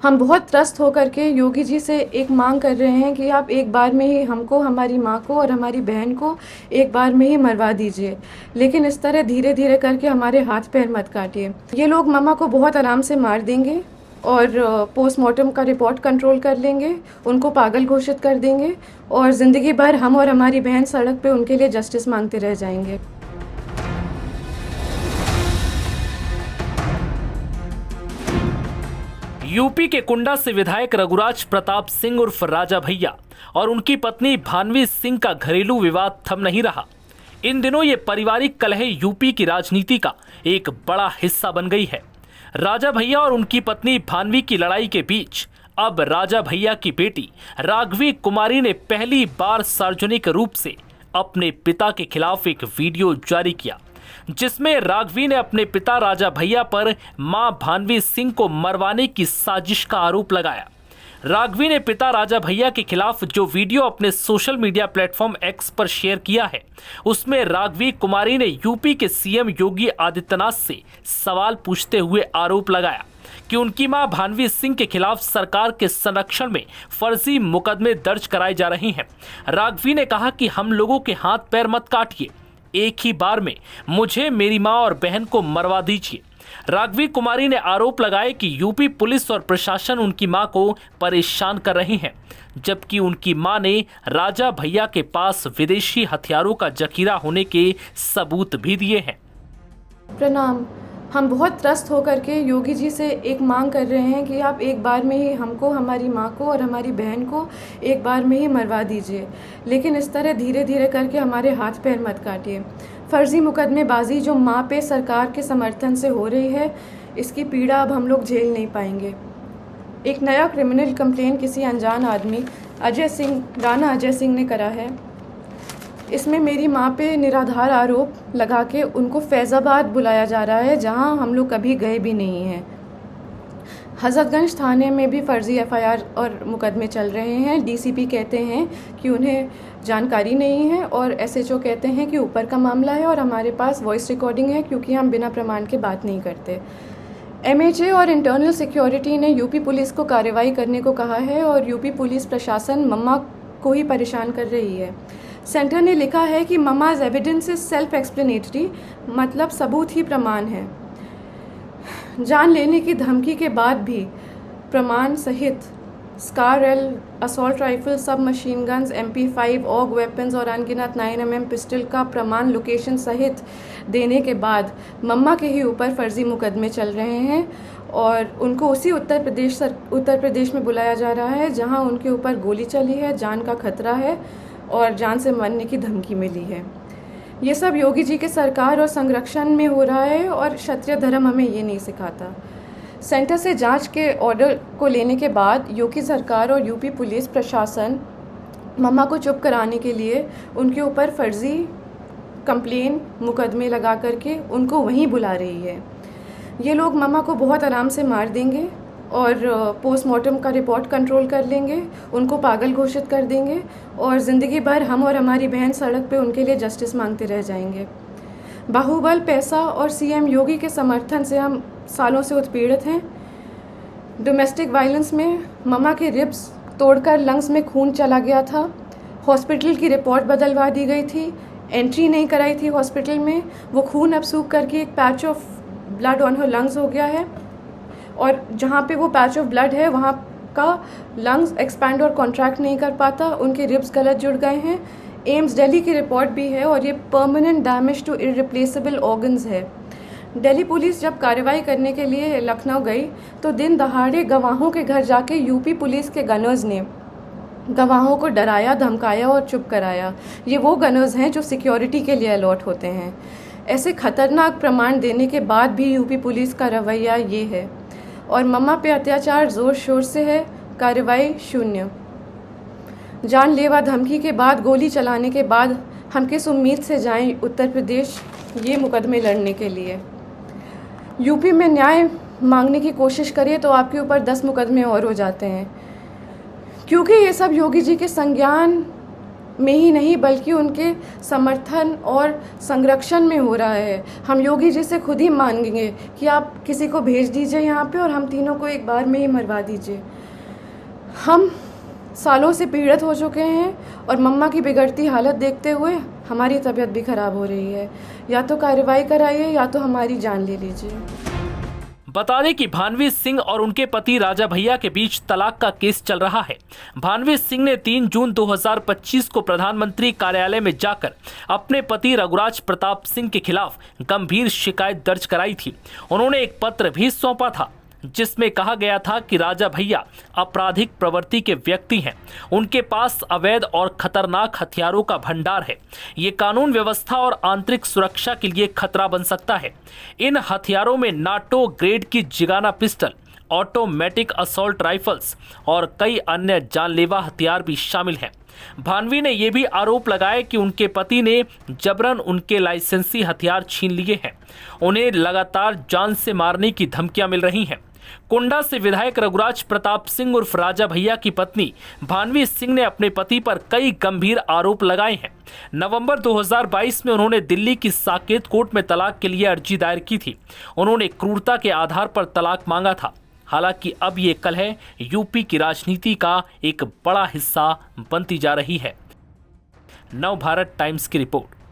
हम बहुत त्रस्त होकर के योगी जी से एक मांग कर रहे हैं कि आप एक बार में ही हमको, हमारी माँ को और हमारी बहन को एक बार में ही मरवा दीजिए, लेकिन इस तरह धीरे धीरे करके हमारे हाथ पैर मत काटिए। ये लोग मम्मा को बहुत आराम से मार देंगे और पोस्टमार्टम का रिपोर्ट कंट्रोल कर लेंगे, उनको पागल घोषित कर देंगे और ज़िंदगी भर हम और हमारी बहन सड़क पे उनके लिए जस्टिस मांगते रह जाएंगे। यूपी के कुंडा से विधायक रघुराज प्रताप सिंह उर्फ राजा भैया और उनकी पत्नी भानवी सिंह का घरेलू विवाद थम नहीं रहा। इन दिनों ये पारिवारिक कलह यूपी की राजनीति का एक बड़ा हिस्सा बन गई है। राजा भैया और उनकी पत्नी भानवी की लड़ाई के बीच अब राजा भैया की बेटी राघवी कुमारी ने पहली बार सार्वजनिक रूप से अपने पिता के खिलाफ एक वीडियो जारी किया, जिसमें राघवी ने अपने पिता राजा भैया पर मां भानवी सिंह को मरवाने की साजिश का आरोप लगाया। राघवी ने पिता राजा भैया के खिलाफ जो वीडियो अपने सोशल मीडिया प्लेटफॉर्म एक्स पर शेयर किया है, उसमें राघवी कुमारी ने यूपी के सीएम योगी आदित्यनाथ से सवाल पूछते हुए आरोप लगाया कि उनकी मां भानवी सिंह के खिलाफ सरकार के संरक्षण में फर्जी मुकदमे दर्ज कराए जा रहे हैं। राघवी ने कहा कि हम लोगों के हाथ पैर मत काटिए, एक ही बार में मुझे, मेरी मां और बहन को मरवा दीजिए। राघवी कुमारी ने आरोप लगाए कि यूपी पुलिस और प्रशासन उनकी मां को परेशान कर रही हैं, जबकि उनकी मां ने राजा भैया के पास विदेशी हथियारों का जखीरा होने के सबूत भी दिए हैं। प्रणाम। हम बहुत त्रस्त होकर के योगी जी से एक मांग कर रहे हैं कि आप एक बार में ही हमको, हमारी माँ को और हमारी बहन को एक बार में ही मरवा दीजिए, लेकिन इस तरह धीरे धीरे करके हमारे हाथ पैर मत काटिए। फर्जी मुकदमेबाजी जो माँ पे सरकार के समर्थन से हो रही है, इसकी पीड़ा अब हम लोग झेल नहीं पाएंगे। एक नया क्रिमिनल कंप्लेन किसी अनजान आदमी राणा अजय सिंह ने करा है। इसमें मेरी माँ पे निराधार आरोप लगा के उनको फैज़ाबाद बुलाया जा रहा है, जहां हम लोग कभी गए भी नहीं हैं। हज़रतगंज थाने में भी फर्जी एफआईआर और मुकदमे चल रहे हैं। डीसीपी कहते हैं कि उन्हें जानकारी नहीं है और एसएचओ कहते हैं कि ऊपर का मामला है और हमारे पास वॉइस रिकॉर्डिंग है, क्योंकि हम बिना प्रमाण के बात नहीं करते। एमएचए और इंटरनल सिक्योरिटी ने यूपी पुलिस को कार्रवाई करने को कहा है और यूपी पुलिस प्रशासन मम्मा को ही परेशान कर रही है। सेंटर ने लिखा है कि mamma's evidence is self explanatory, मतलब सबूत ही प्रमाण है। जान लेने की धमकी के बाद भी प्रमाण सहित SCAR L, assault rifle, sub machine guns, MP5, AUG weapons और अनगिनत 9mm पिस्टल का प्रमाण लोकेशन सहित देने के बाद मम्मा के ही ऊपर फर्जी मुकदमे चल रहे हैं और उनको उसी उत्तर प्रदेश में बुलाया जा रहा है, जहां उनके ऊपर गोली चली है, जान का खतरा है और जान से मरने की धमकी मिली है। ये सब योगी जी के सरकार और संरक्षण में हो रहा है और क्षत्रिय धर्म हमें ये नहीं सिखाता। सेंटर से जांच के ऑर्डर को लेने के बाद योगी सरकार और यूपी पुलिस प्रशासन मम्मा को चुप कराने के लिए उनके ऊपर फर्जी कंप्लेन मुकदमे लगा करके उनको वहीं बुला रही है। ये लोग मम्मा को बहुत आराम से मार देंगे और पोस्टमार्टम का रिपोर्ट कंट्रोल कर लेंगे, उनको पागल घोषित कर देंगे और ज़िंदगी भर हम और हमारी बहन सड़क पे उनके लिए जस्टिस मांगते रह जाएंगे। बाहुबल, पैसा और सीएम योगी के समर्थन से हम सालों से उत्पीड़ित हैं। डोमेस्टिक वायलेंस में मम्मा के रिब्स तोड़कर लंग्स में खून चला गया था। हॉस्पिटल की रिपोर्ट बदलवा दी गई थी, एंट्री नहीं कराई थी हॉस्पिटल में। वो खून अब सूख करके एक patch of blood on her lungs हो गया है और जहाँ पे वो पैच ऑफ ब्लड है वहाँ का लंग्स एक्सपैंड और कॉन्ट्रैक्ट नहीं कर पाता, उनके रिब्स गलत जुड़ गए हैं। एम्स दिल्ली की रिपोर्ट भी है और ये permanent damage to irreplaceable organs है। दिल्ली पुलिस जब कार्रवाई करने के लिए लखनऊ गई तो दिन दहाड़े गवाहों के घर जाके यूपी पुलिस के गनर्स ने गवाहों को डराया, धमकाया और चुप कराया। ये वो गनर्स हैं जो सिक्योरिटी के लिए अलॉट होते हैं। ऐसे खतरनाक प्रमाण देने के बाद भी यूपी पुलिस का रवैया ये है और मम्मा पे अत्याचार जोर शोर से है, कार्रवाई शून्य। जानलेवा धमकी के बाद, गोली चलाने के बाद हम किस उम्मीद से जाएं उत्तर प्रदेश ये मुकदमे लड़ने के लिए। यूपी में न्याय मांगने की कोशिश करिए तो आपके ऊपर 10 मुकदमे और हो जाते हैं, क्योंकि ये सब योगी जी के संज्ञान में ही नहीं बल्कि उनके समर्थन और संरक्षण में हो रहा है। हम योगी जी से खुद ही मांगेंगे कि आप किसी को भेज दीजिए यहाँ पे और हम तीनों को एक बार में ही मरवा दीजिए। हम सालों से पीड़ित हो चुके हैं और मम्मा की बिगड़ती हालत देखते हुए हमारी तबीयत भी खराब हो रही है। या तो कार्रवाई कराइए या तो हमारी जान ले लीजिए। बता दें कि भानवी सिंह और उनके पति राजा भैया के बीच तलाक का केस चल रहा है। भानवी सिंह ने 3 जून 2025 को प्रधानमंत्री कार्यालय में जाकर अपने पति रघुराज प्रताप सिंह के खिलाफ गंभीर शिकायत दर्ज कराई थी। उन्होंने एक पत्र भी सौंपा था जिसमें कहा गया था कि राजा भैया आपराधिक प्रवृत्ति के व्यक्ति हैं, उनके पास अवैध और खतरनाक हथियारों का भंडार है। ये कानून व्यवस्था और आंतरिक सुरक्षा के लिए खतरा बन सकता है। इन हथियारों में नाटो ग्रेड की Zigana pistol, automatic assault rifles और कई अन्य जानलेवा हथियार भी शामिल हैं। भानवी ने यह भी आरोप लगाया कि उनके पति ने जबरन उनके लाइसेंसी हथियार छीन लिए हैं। उन्हें लगातार जान से मारने की धमकियां मिल रही हैं। कुंडा से विधायक रघुराज प्रताप सिंह उर्फ राजा भैया की पत्नी भानवी सिंह ने अपने पति पर कई गंभीर आरोप लगाए हैं। नवंबर 2022 में उन्होंने दिल्ली की साकेत कोर्ट में तलाक के लिए अर्जी दायर की थी। उन्होंने क्रूरता के आधार पर तलाक मांगा था। हालांकि अब ये कलह यूपी की राजनीति का एक बड़ा हिस्सा बनती जा रही है। नव भारत टाइम्स की रिपोर्ट।